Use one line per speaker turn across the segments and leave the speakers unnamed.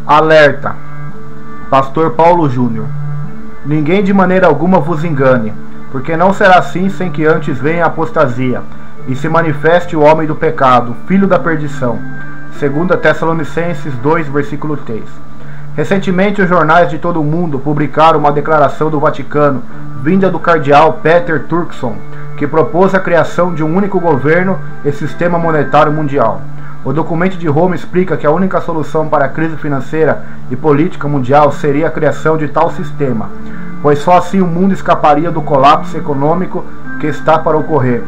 Alerta, Pastor Paulo Júnior. Ninguém de maneira alguma vos engane, porque não será assim sem que antes venha a apostasia, e se manifeste o homem do pecado, filho da perdição. 2 Tessalonicenses 2, versículo 3. Recentemente, os jornais de todo o mundo publicaram uma declaração do Vaticano, vinda do cardeal Peter Turkson, que propôs a criação de um único governo e sistema monetário mundial. O documento de Roma explica que a única solução para a crise financeira e política mundial seria a criação de tal sistema, pois só assim o mundo escaparia do colapso econômico que está para ocorrer.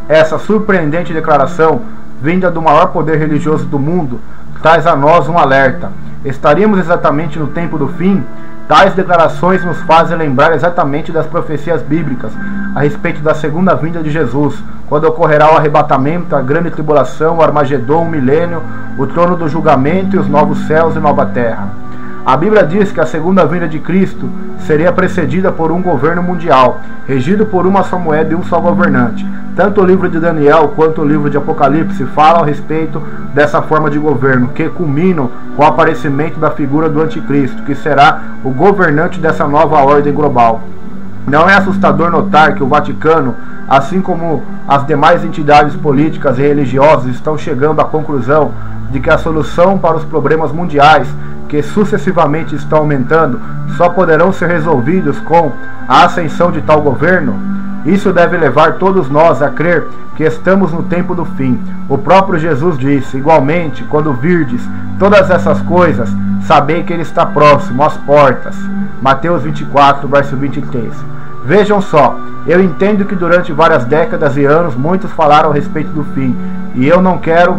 Essa surpreendente declaração, vinda do maior poder religioso do mundo, traz a nós um alerta. Estaríamos exatamente no tempo do fim? Tais declarações nos fazem lembrar exatamente das profecias bíblicas a respeito da segunda vinda de Jesus, quando ocorrerá o arrebatamento, a grande tribulação, o Armagedon, o milênio, o trono do julgamento e os novos céus e nova terra. A Bíblia diz que a segunda vinda de Cristo seria precedida por um governo mundial, regido por uma só moeda e um só governante. Tanto o livro de Daniel quanto o livro de Apocalipse falam a respeito dessa forma de governo, que culminam com o aparecimento da figura do anticristo, que será o governante dessa nova ordem global. Não é assustador notar que o Vaticano, assim como as demais entidades políticas e religiosas, estão chegando à conclusão de que a solução para os problemas mundiais, que sucessivamente estão aumentando, só poderão ser resolvidos com a ascensão de tal governo? Isso deve levar todos nós a crer que estamos no tempo do fim. O próprio Jesus disse: igualmente, quando virdes todas essas coisas, sabei que ele está próximo, às portas. Mateus 24, verso 23. Vejam só, eu entendo que durante várias décadas e anos muitos falaram a respeito do fim, e eu não quero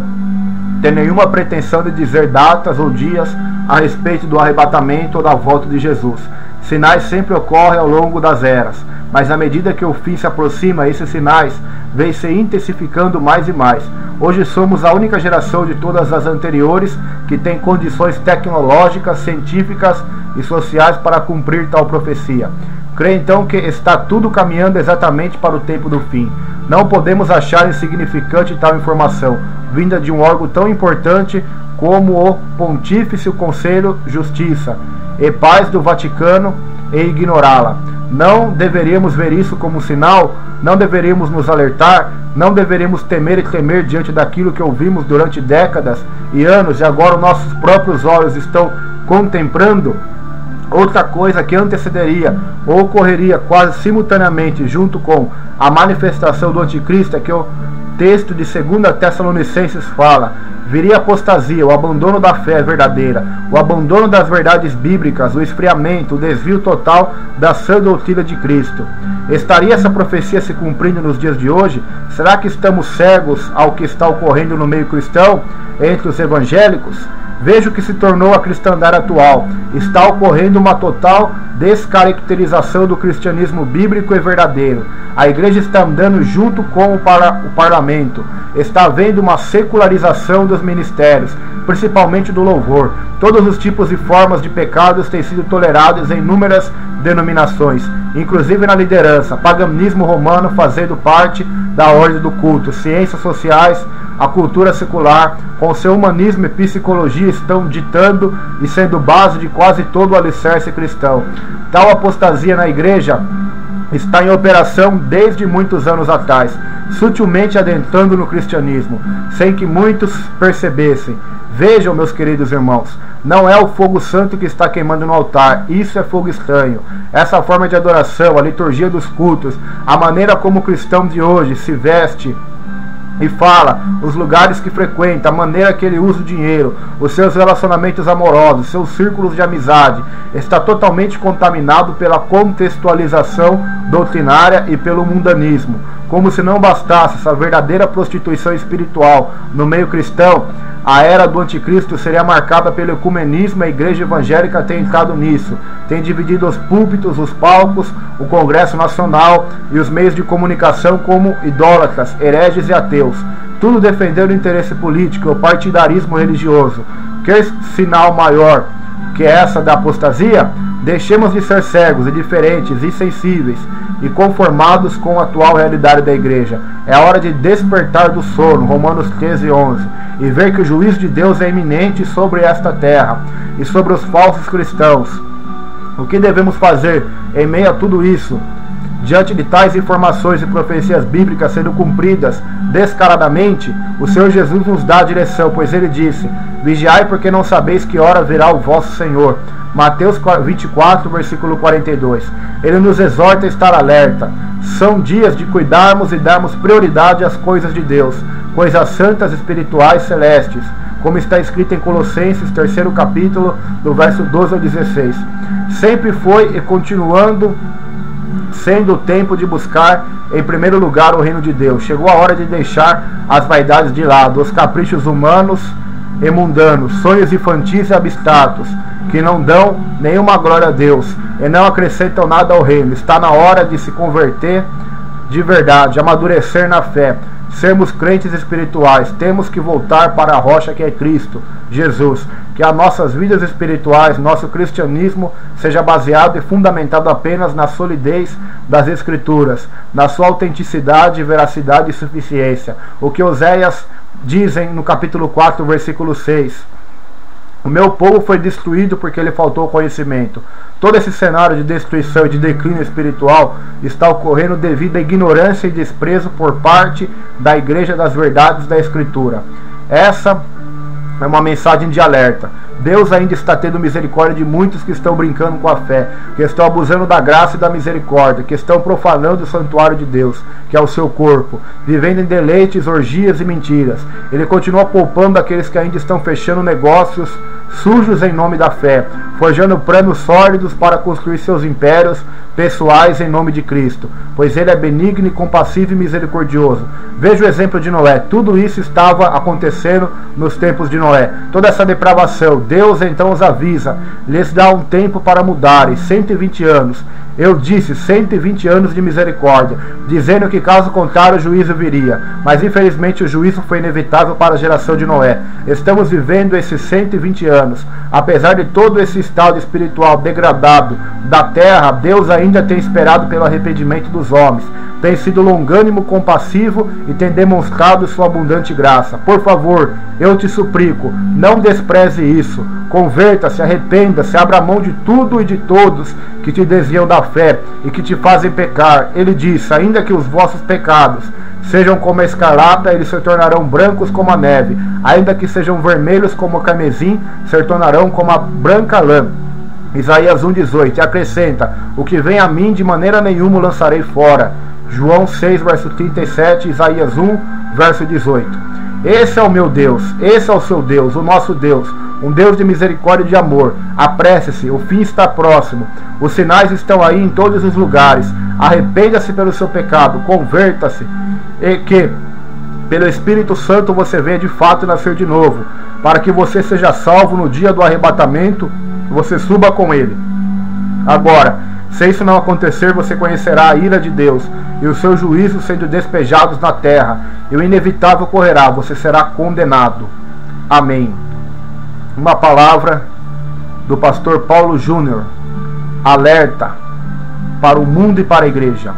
ter nenhuma pretensão de dizer datas ou dias a respeito do arrebatamento ou da volta de Jesus. Sinais sempre ocorrem ao longo das eras, mas à medida que o fim se aproxima, esses sinais vêm se intensificando mais e mais. Hoje somos a única geração de todas as anteriores que tem condições tecnológicas, científicas e sociais para cumprir tal profecia. Creio então que está tudo caminhando exatamente para o tempo do fim. Não podemos achar insignificante tal informação, vinda de um órgão tão importante como o Pontífice Conselho Justiça e Paz do Vaticano, e ignorá-la. Não deveríamos ver isso como um sinal? Não deveríamos nos alertar? Não deveríamos temer e tremer diante daquilo que ouvimos durante décadas e anos, e agora os nossos próprios olhos estão contemplando? Outra coisa que antecederia ou ocorreria quase simultaneamente junto com a manifestação do anticristo é que o texto de 2 Tessalonicenses fala: viria a apostasia, o abandono da fé verdadeira, o abandono das verdades bíblicas, o esfriamento, o desvio total da sã doutrina de Cristo. Estaria essa profecia se cumprindo nos dias de hoje? Será que estamos cegos ao que está ocorrendo no meio cristão, entre os evangélicos? Veja o que se tornou a cristandade atual. Está ocorrendo uma total descaracterização do cristianismo bíblico e verdadeiro. A igreja está andando junto com o parlamento. Está havendo uma secularização dos ministérios, principalmente do louvor. Todos os tipos e formas de pecados têm sido tolerados em inúmeras denominações, inclusive na liderança. Paganismo romano fazendo parte da ordem do culto. Ciências sociais, a cultura secular, com seu humanismo e psicologia, estão ditando e sendo base de quase todo o alicerce cristão. Tal apostasia na igreja está em operação desde muitos anos atrás, sutilmente adentrando no cristianismo, sem que muitos percebessem. Vejam, meus queridos irmãos, não é o fogo santo que está queimando no altar, isso é fogo estranho. Essa forma de adoração, a liturgia dos cultos, a maneira como o cristão de hoje se veste e fala, os lugares que frequenta, a maneira que ele usa o dinheiro, os seus relacionamentos amorosos, seus círculos de amizade, está totalmente contaminado pela contextualização doutrinária e pelo mundanismo. Como se não bastasse essa verdadeira prostituição espiritual no meio cristão, a era do anticristo seria marcada pelo ecumenismo. A igreja evangélica tem entrado nisso, tem dividido os púlpitos, os palcos, o Congresso Nacional e os meios de comunicação como idólatras, hereges e ateus, tudo defendendo o interesse político e o partidarismo religioso. Que sinal maior que essa da apostasia? Deixemos de ser cegos e diferentes, insensíveis e conformados com a atual realidade da igreja. É a hora de despertar do sono, Romanos 13:11. e ver que o juízo de Deus é iminente sobre esta terra e sobre os falsos cristãos. O que devemos fazer em meio a tudo isso? Diante de tais informações e profecias bíblicas sendo cumpridas descaradamente, o Senhor Jesus nos dá a direção, pois ele disse: vigiai, porque não sabeis que hora virá o vosso Senhor. Mateus 24, versículo 42. Ele nos exorta a estar alerta. São dias de cuidarmos e darmos prioridade às coisas de Deus, coisas santas, espirituais, celestes, como está escrito em Colossenses, 3º capítulo, do verso 12 ao 16. Sempre foi e continuando sendo o tempo de buscar em primeiro lugar o reino de Deus. Chegou a hora de deixar as vaidades de lado, os caprichos humanos e mundanos, sonhos infantis e abstratos, que não dão nenhuma glória a Deus e não acrescentam nada ao reino. Está na hora de se converter de verdade, amadurecer na fé, sermos crentes espirituais. Temos que voltar para a rocha que é Cristo Jesus. Que as nossas vidas espirituais, nosso cristianismo, seja baseado e fundamentado apenas na solidez das Escrituras, na sua autenticidade, veracidade e suficiência. O que Oséias dizem no capítulo 4, versículo 6. O meu povo foi destruído porque lhe faltou conhecimento. Todo esse cenário de destruição e de declínio espiritual está ocorrendo devido à ignorância e desprezo por parte da igreja das verdades da Escritura. Essa é uma mensagem de alerta. Deus ainda está tendo misericórdia de muitos que estão brincando com a fé, que estão abusando da graça e da misericórdia, que estão profanando o santuário de Deus, que é o seu corpo, vivendo em deleites, orgias e mentiras. Ele continua poupando aqueles que ainda estão fechando negócios sujos em nome da fé, forjando planos sólidos para construir seus impérios pessoais em nome de Cristo, pois ele é benigno, compassivo e misericordioso. Veja o exemplo de Noé. Tudo isso estava acontecendo nos tempos de Noé. Toda essa depravação, Deus então os avisa, lhes dá um tempo para mudarem, 120 anos. Eu disse 120 anos de misericórdia, dizendo que caso contrário o juízo viria. Mas infelizmente o juízo foi inevitável para a geração de Noé. Estamos vivendo esses 120 anos. Apesar de todo esse estado espiritual degradado da terra, Deus ainda tem esperado pelo arrependimento dos homens. Tem sido longânimo, compassivo e tem demonstrado sua abundante graça. Por favor, eu te suplico, não despreze isso. Converta-se, arrependa-se, abra mão de tudo e de todos que te desviam da fé e que te fazem pecar. Ele diz: ainda que os vossos pecados sejam como a escarlata, eles se tornarão brancos como a neve. Ainda que sejam vermelhos como o carmesim, se tornarão como a branca lã. Isaías 1,18. E acrescenta: o que vem a mim de maneira nenhuma o lançarei fora. João 6, verso 37, Isaías 1, verso 18. Esse é o meu Deus, esse é o seu Deus, o nosso Deus, um Deus de misericórdia e de amor. Apresse-se, o fim está próximo. Os sinais estão aí em todos os lugares. Arrependa-se pelo seu pecado, converta-se, e que pelo Espírito Santo você venha de fato nascer de novo, para que você seja salvo no dia do arrebatamento, você suba com ele. Agora, se isso não acontecer, você conhecerá a ira de Deus e os seus juízos sendo despejados na terra, e o inevitável ocorrerá, você será condenado. Amém. Uma palavra do pastor Paulo Júnior, alerta para o mundo e para a igreja.